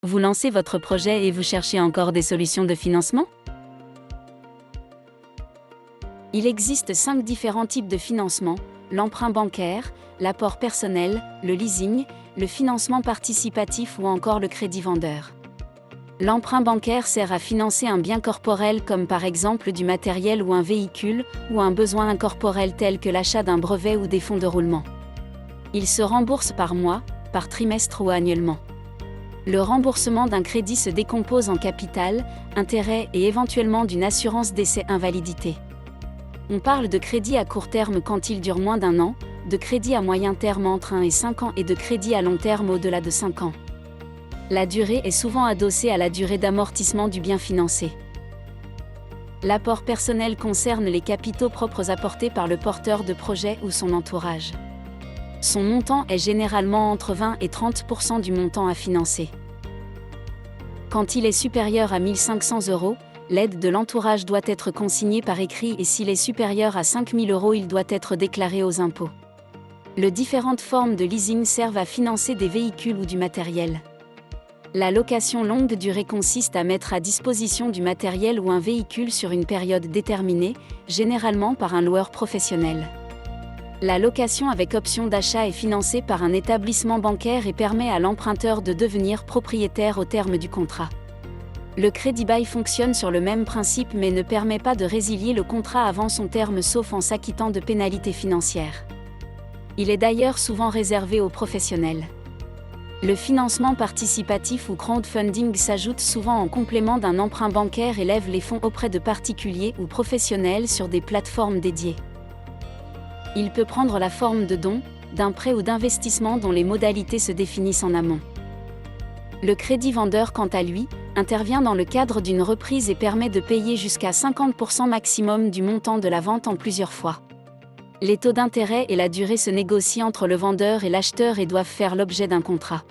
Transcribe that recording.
Vous lancez votre projet et vous cherchez encore des solutions de financement? Il existe 5 différents types de financement: l'emprunt bancaire, l'apport personnel, le leasing, le financement participatif ou encore le crédit vendeur. L'emprunt bancaire sert à financer un bien corporel comme par exemple du matériel ou un véhicule, ou un besoin incorporel tel que l'achat d'un brevet ou des fonds de roulement. Il se rembourse par mois, par trimestre ou annuellement. Le remboursement d'un crédit se décompose en capital, intérêt et éventuellement d'une assurance décès-invalidité. On parle de crédit à court terme quand il dure moins d'1 an, de crédit à moyen terme entre 1 et 5 ans et de crédit à long terme au-delà de 5 ans. La durée est souvent adossée à la durée d'amortissement du bien financé. L'apport personnel concerne les capitaux propres apportés par le porteur de projet ou son entourage. Son montant est généralement entre 20 et 30% du montant à financer. Quand il est supérieur à 1 500 €, l'aide de l'entourage doit être consignée par écrit et s'il est supérieur à 5 000 €, il doit être déclaré aux impôts. Les différentes formes de leasing servent à financer des véhicules ou du matériel. La location longue durée consiste à mettre à disposition du matériel ou un véhicule sur une période déterminée, généralement par un loueur professionnel. La location avec option d'achat est financée par un établissement bancaire et permet à l'emprunteur de devenir propriétaire au terme du contrat. Le crédit-bail fonctionne sur le même principe mais ne permet pas de résilier le contrat avant son terme sauf en s'acquittant de pénalités financières. Il est d'ailleurs souvent réservé aux professionnels. Le financement participatif ou crowdfunding s'ajoute souvent en complément d'un emprunt bancaire et lève les fonds auprès de particuliers ou professionnels sur des plateformes dédiées. Il peut prendre la forme de dons, d'un prêt ou d'investissement dont les modalités se définissent en amont. Le crédit vendeur, quant à lui, intervient dans le cadre d'une reprise et permet de payer jusqu'à 50% maximum du montant de la vente en plusieurs fois. Les taux d'intérêt et la durée se négocient entre le vendeur et l'acheteur et doivent faire l'objet d'un contrat.